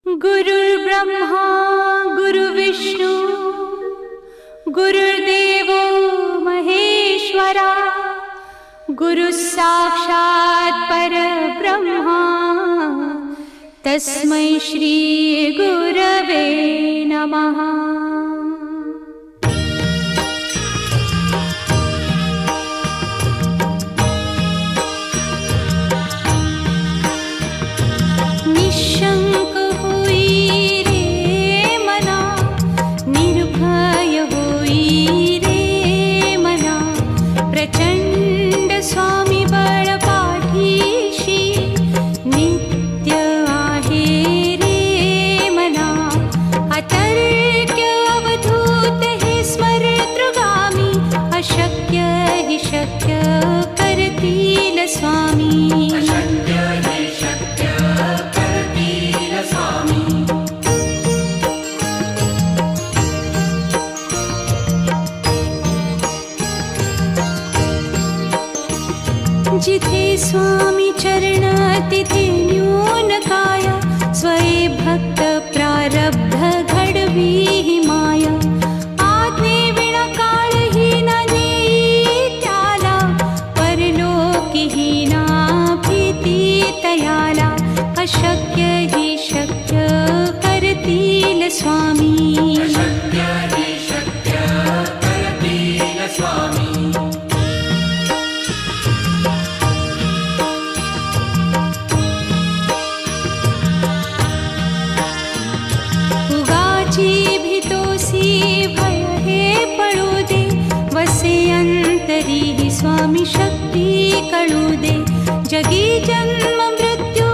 गुरुर्ब्रह्मा गुरुर्विष्णु गुरुर्देवो महेश्वरा गुरुः साक्षात् परब्रह्मा तस्मै श्री गुरवे नमः। निशंक होई रे मना, निर्भय होई रे मना, प्रचंड स्वामी बळ पाठीशी नित्य आहे रे मना। अतर्क्य अवधूत हे स्मरतृगामी, अशक्य हि शक्य करतील स्वामी। जिथे स्वामी चरण तिथे न्यून काय, स्वये भक्त प्रारब्ध घडवी ही माया। आज्ञे विना काळही न नेई त्याला, परलोकी ही ना भीती तयाला। अशक्य ही शक्य करतील स्वामी। अंतरी ही स्वामी शक्ती कळू दे। जगी जन्म मृत्यू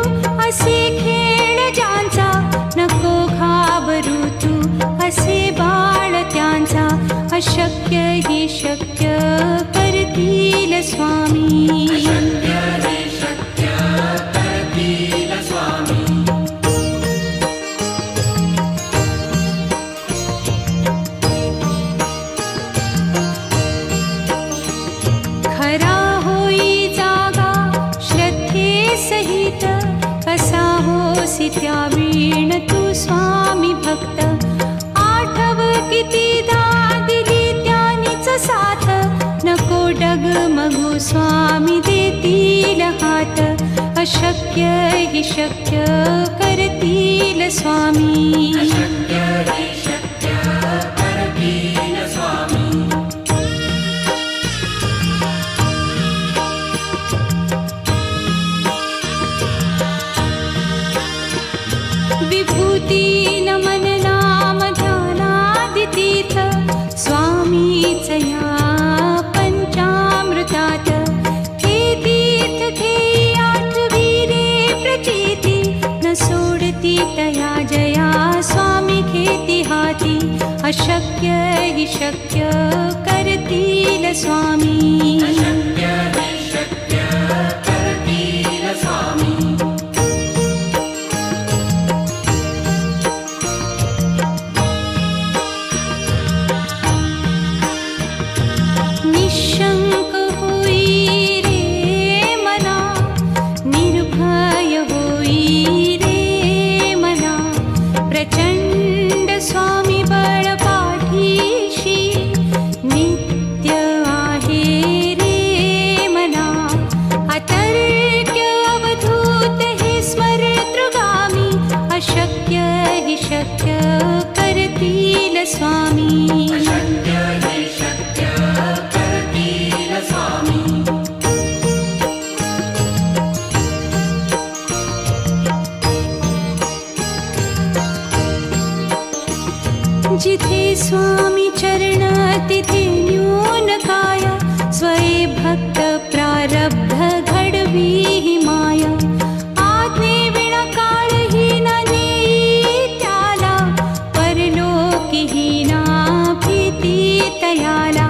असे खेळ ज्यांचा, नको घाबरू तू असे बाळ त्यांचा। अशक्य ही शक्य करतील स्वामी। खरा होई जागा श्रद्धे सहित, कसा होसी त्या वीण तू स्वामी भक्त। आठव कितीदा दिली त्यानीच साथ, नको डगमगू स्वामी देतील हात। अशक्य हि शक्य करतील स्वामी। विभूती नमन नाम ध्यानादितीर्थ, स्वामीच या पंचामृतात। हे तीर्थ घेई आठवी रे प्रचिती, न सोडती तया जया स्वामी घेती हाती। अशक्य हि शक्य करतील स्वामी। निशंक होई रे मना, निर्भय होई रे मना, प्रचंड स्वामी बळ पाठीशी नित्य आहे रे मना। अतर्क्य अवधूत हे स्मरतृगामी, अशक्य हि शक्य करतील स्वामी। जिथे स्वामी चरण तिथे न्यून काय, स्वये भक्त प्रारब्ध घडवी ही माया। आज्ञे विना काळही न नेई त्याला, परलोकी ही ना भीती तयाला।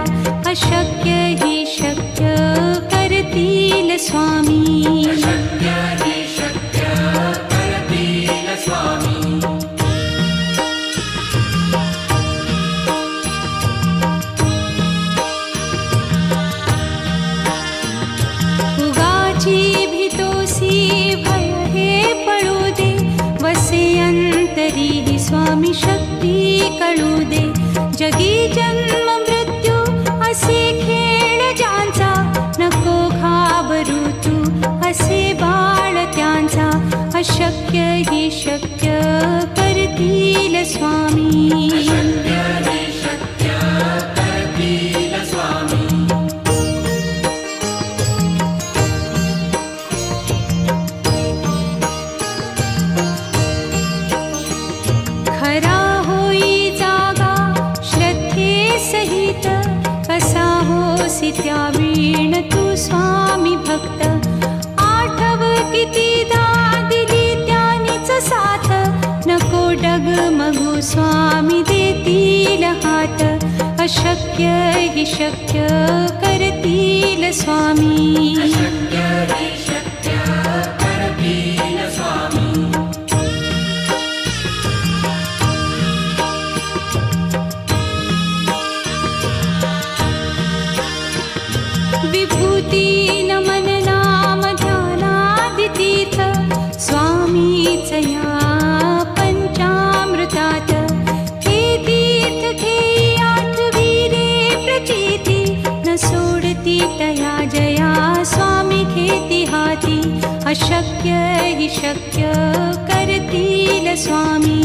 अशक्य ही शक्य करतील स्वामी। उगाची भीतोसी भय हे पळू दे, वसे अंत तरीही स्वामी शक्ती कळू दे. जगी जन्म मृत्यू असे खेळ ज्यांचा, नको घाबरू तू असे बाळ त्यांचा. अशक्य ही शक्य करतील स्वामी. खरा होई जागा श्रद्धे सहित, कसा होसी त्या वीण तू स्वामी भक्त. आठव कितीदा दिली त्यानीच साथ, नको डगमगू स्वामी देतील हात. अशक्य ही शक्य करतील स्वामी. विभूती नमन नाम ध्यानादितीर्थ, स्वामीच या पंचामृतात. हे तीर्थ घेई आठवी रे प्रचिती, न सोडती तया जया स्वामी घेती हाती. अशक्य ही शक्य करतील स्वामी.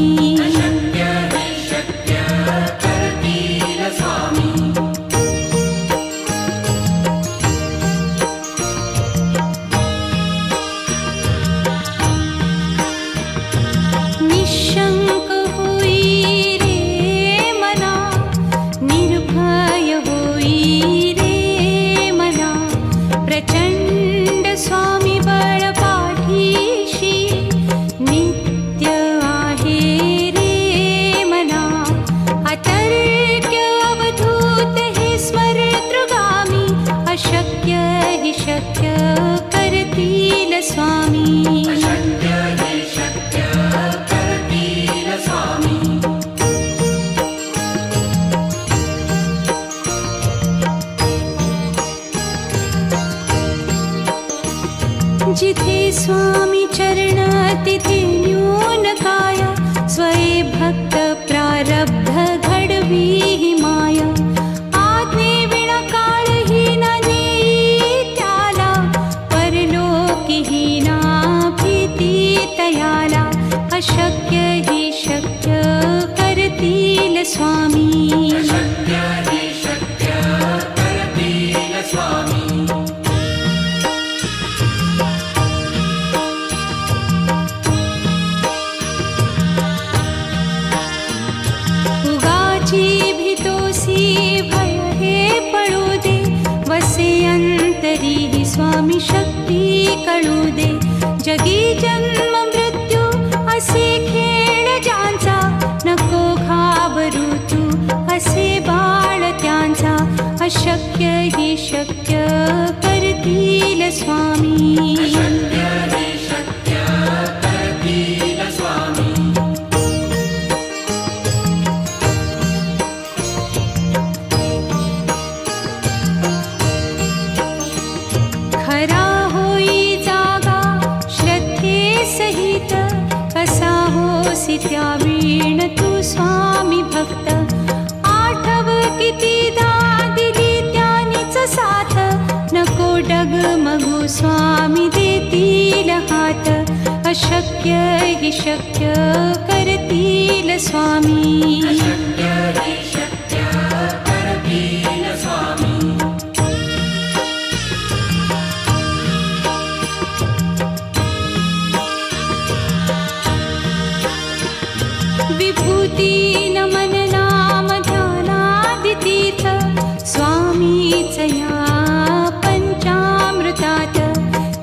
निशंक होई रे मना, निर्भय होई रे मना. प्रचंड स्वामी बळ पाठीशी, नित्य आहे रे मना. अतर्क्य अवधूत हे स्मरतृगामी, अशक्य हि शक्य करतील स्वामी. जिथे स्वामी चरण तिथे न्यून काया, स्वये भक्त प्रारब्ध घडवी ही माया. आज्ञे विना काळही न नेई त्याला, परलोकी ही ना भीती तयाला. अशक्य ही शक्य करतील स्वामी. भय हे पळू दे, वसे अंतरी ही स्वामी शक्ती कळू दे. जगी जन्म मृत्यू असे खेळ ज्यांचा, नको घाबरू तू असे बाळ त्यांचा. अशक्य ही शक्य करतील स्वामी. खरा होई जागा श्रद्धे सहित, कसा होसी त्या वीण तू स्वामी भक्त. आठव कितीदा दिली त्यानीच साथ, नको डगमगू स्वामी देतील हात. अशक्य हि शक्य करतील स्वामी. विभूती नमन नाम ध्यानादितीर्थ, स्वामीच या पंचामृतात.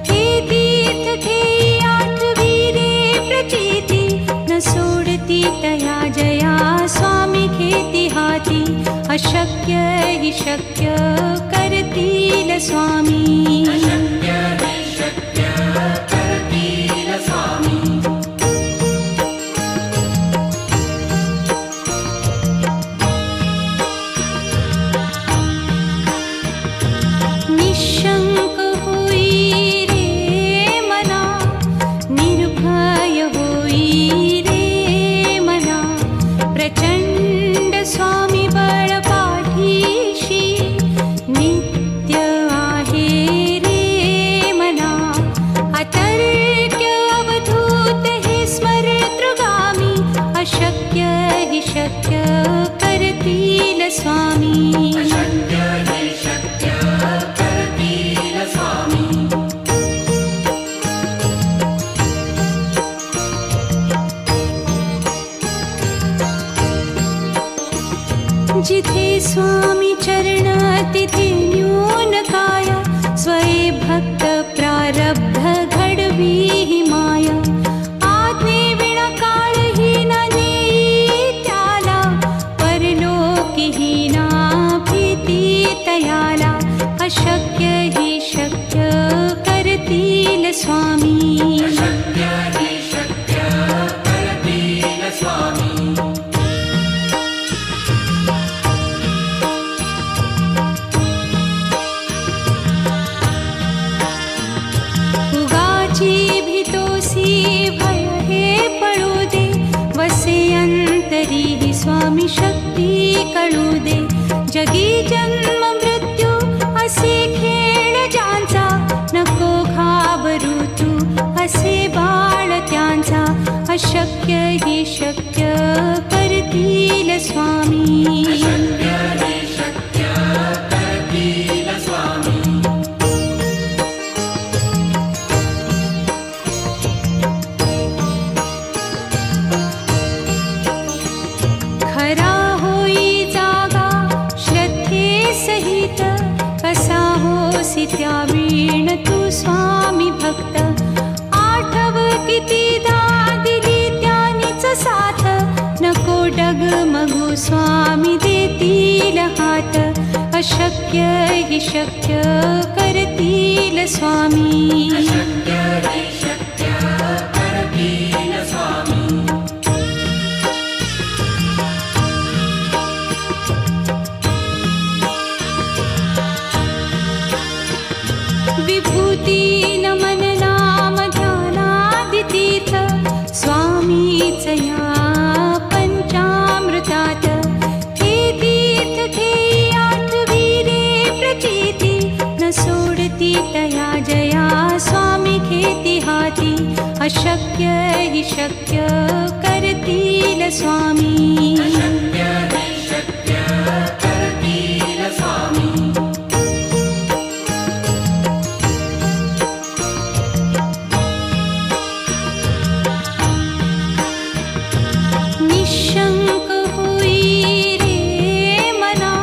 हे तीर्थ घेई आठवी रे प्रचिती, न सोडती तया जया स्वामी घेती हाती. अशक्य हि शक्य करतील स्वामी. निशंक होई रे मना, निर्भय होई रे अशक्य हि शक्य करतील स्वामी. अशक्य हि शक्य करतील स्वामी. जिथे स्वामी चरण तिथे न्यून काय. स्वये भक्त प्रारब्ध घडवी हि माया. आज्ञे विना काळही न नेई त्याला. परलोकीही ना भीती तयाला. अशक्य हि शक्य करतील स्वामी. अशक्य हि शक्य करतील स्वामी. भय हे पळू दे. वसे अंतरी हि स्वामी शक्ती कळू दे. जगी जन्म मृत्यू असे खेळ ज्यांचा. नको घाबरू तू असे बाळ त्यांचा. अशक्य हि शक्य करतील स्वामी. अशक्य हि शक्य करतील स्वामी. खरा होई जागा श्रद्धे सहित. कसा होसी त्या वीण तू स्वामी भक्त. आठव कितीदा दिली त्यानीच साथ. नको डगमगू स्वामी देतील हात. अशक्य हि शक्य करतील स्वामी. अशक्य हि शक्य करतील स्वामी. विभूती नमन नाम ध्यानादि तीर्थ. स्वामीच या पंचामृतात. हे तीर्थ घेई आठवी रे प्रचिती. न सोडती तया जया स्वामी घेती हाती. अशक्य हि शक्य करतील स्वामी. अशक्य हि शक्य करतील स्वामी. निशंक होई रे मना.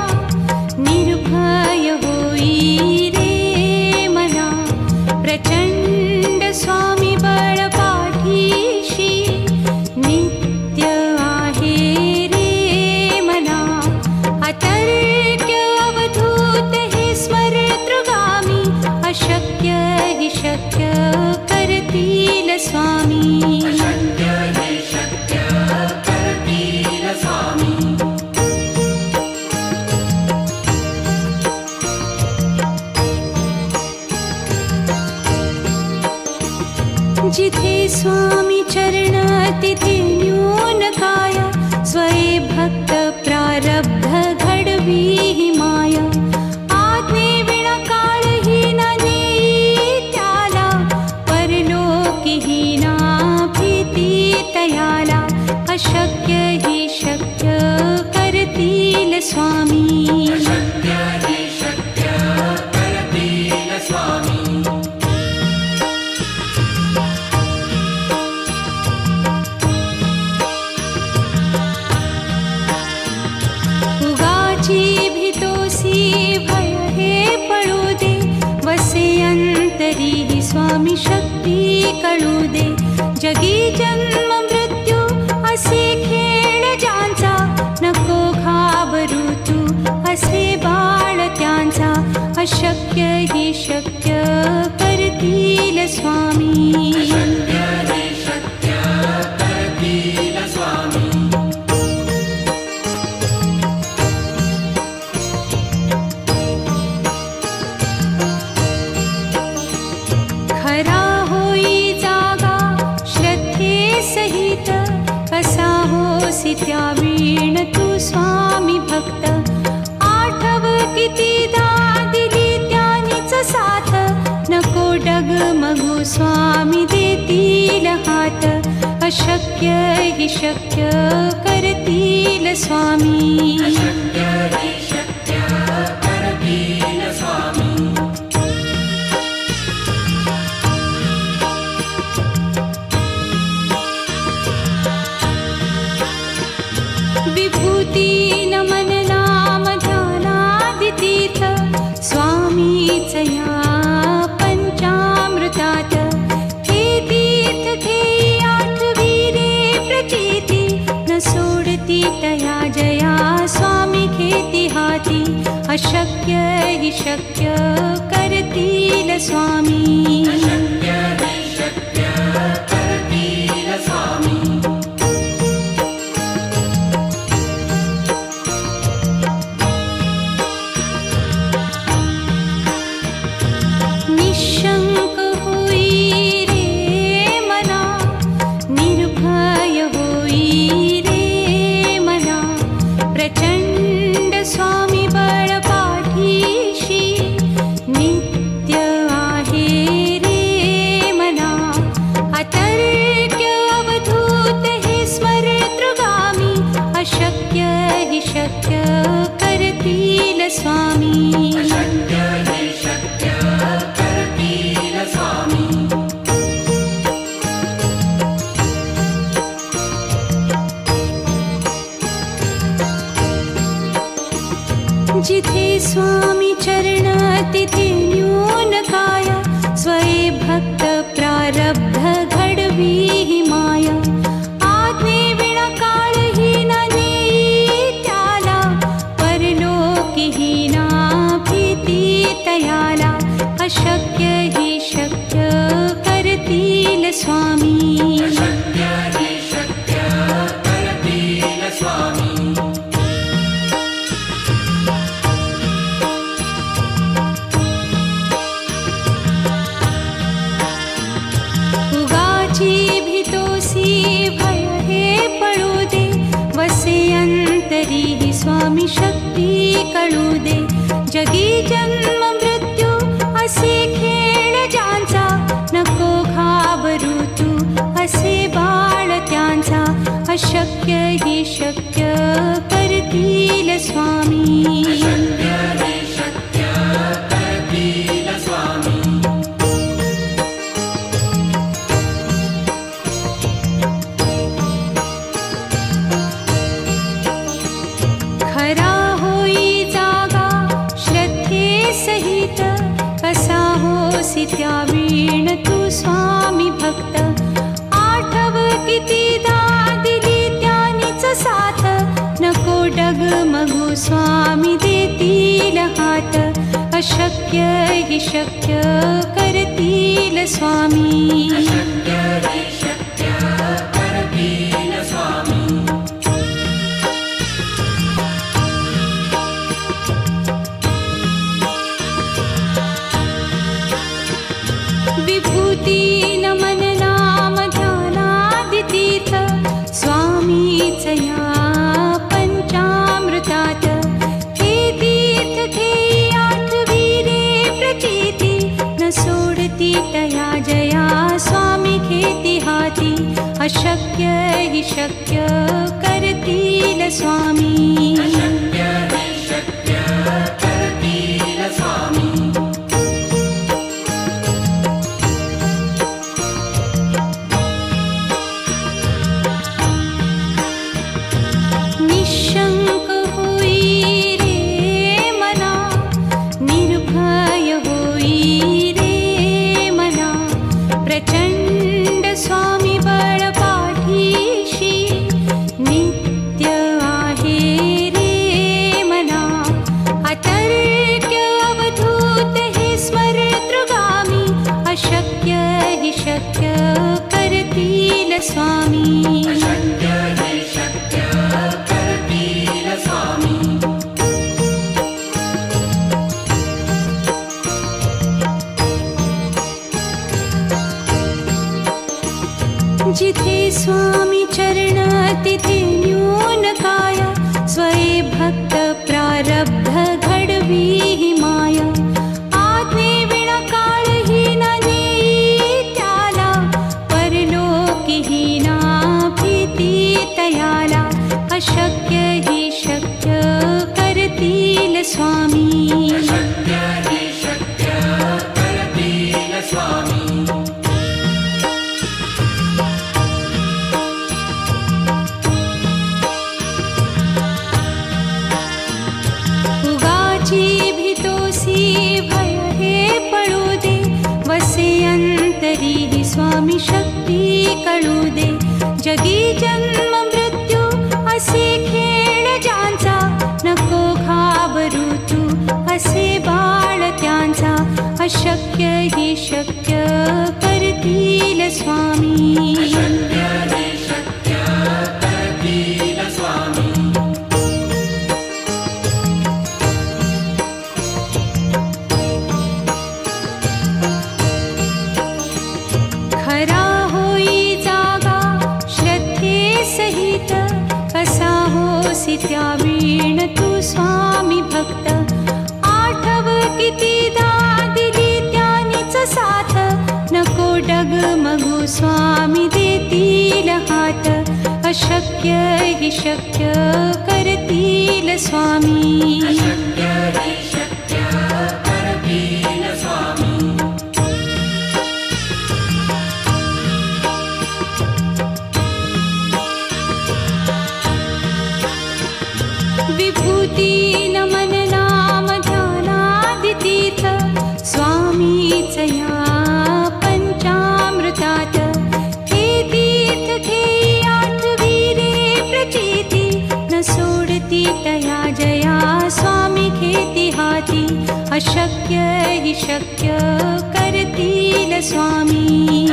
निर्भय होई रे मना. प्रचंड स्वामी बळ पाठीशी. नित्य आहे रे मना. अतर्क्य अवधूत हे स्मरतृगामी. अशक्य हि शक्य करतील स्वामी. अशक्य हि शक्य करतील स्वामी. जिथे स्वामी चरण तिथे न्यून काय. स्वये भक्त प्रारब्ध घडवी हि माया. आज्ञे विना काळही न नेई त्याला. परलोकीही ना भीती तयाला. अशक्य हि शक्य करतील स्वामी. अशक्य हि शक्य करतील स्वामी. उगाची भीतोसी भय हे पळू दे. वसे अंतरी हि स्वामी शक्ती कळू दे. जगी जन्म मृत्यू असे खेळ ज्यांचा. नको घाबरू तू असे बाळ त्यांचा. अशक्य हि शक्य करतील स्वामी. अशक्य हि शक्य करतील स्वामी. खरा होई जागा श्रद्धे सहित. कसा होसी त्या वीण तू स्वामी भक्त. आठव कितीदा दिली त्यानीच साथ. नको डगमगू स्वामी देतील हात. अशक्य अशक्य हि शक्य करतील स्वामी अशक्य हि शक्य करतील स्वामी विभूती नमन नाम ध्यानादितीर्थ स्वामीच या पंचामृतात हे तीर्थ घेई आठविरे प्रचिती न सोडती तया जया स्वामी घेती हाती अशक्य हि शक्य करतील स्वामी अशक्य हि शक्य करतील स्वामी निशंक होई रे मना निर्भय होई रे मना प्रचंड स्वामी बळ पाठीशी नित्य आहे रे मना अतर्क्य अवधूत हे स्मरतृगामी अशक्य हि शक्य करतील स्वामी अशक्य हि शक्य करतील स्वामी जिथे स्वामी चरण तिथे न्यून काय स्वये भक्त प्रारब्ध घडवी ही माया आज्ञे विना काळही न नेई त्याला परलोकीही ना भीती तयाला अशक्य हि शक्य करतील स्वामी अशक्य हि शक्य करतील स्वामी उगाची भीतोसी भय हे पळू दे वसे अंतरी ही स्वामी शक्ती कळू दे जगी जन्म मृत्यू असे खेळ ज्यांचा नको घाबरू तू असे बाळ त्यांचा अशक्य हि शक्य करतील स्वामी अशक्य हि शक्य करतील स्वामी खरा होई जागा श्रद्धे सहित कसा होसी त्या वीण तू स्वामी भक्त आठव कितीदा दिली त्यानीच साथ नको डगमगू स्वामी देतील हात अशक्य हि शक्य करतील स्वामी अशक्य हि शक्य करतील स्वामी विभूती नमन नाम ध्यानादितीर्थ स्वामीच या पंचामृतात हे तीर्थ घेई आठविरे प्रचिती न सोडती तया जया स्वामी घेती हाती अशक्य हि शक्य करतील स्वामी अशक्य हि शक्य करतील स्वामी निशंक होई रे मना निर्भय होई रे मना प्रचंड स्वामी बळ पाठीशी नित्य आहे रे मना अतर्क्य अवधूत हे स्मरतृगामी अशक्य हि शक्य करतील स्वामी अशक्य हि शक्य करतील स्वामी जिथे स्वामी चरण तिथे न्यून काय स्वये भक्त प्रारब्ध घडवी ही माया आज्ञे विना काळही न नेई त्याला परलोकीही ना भी स्वामी शक्य हि शक्य करतील स्वामी उगाची भीतोसी भय हे पळू दे वसे अंतरी ही स्वामी शक्ती कळू दे जगी जन्म मृत्यू असे खेळ ज्यांचा नको घाबरू तू असे बाळ त्यांचा अशक्य ही शक्य करतील स्वामी शक्य हि शक्य करतील स्वामी खरा होई जागा श्रद्धे सहित कसा होसी त्या वीण तू स्वामी भक्त आठव कितीदा दिली त्यानीच साथ नको डगमगू स्वामी देतील हात अशक्य हि शक्य करतील स्वामी शक्य हि शक्य करतील स्वामी विभूती नमन नाम ध्यानादितीर्थ स्वामीच या पंचामृतात हे तीर्थ घेई आठवी रे प्रचिती न सोडती तया जया स्वामी घेती हाती अशक्य हि शक्य करतील स्वामी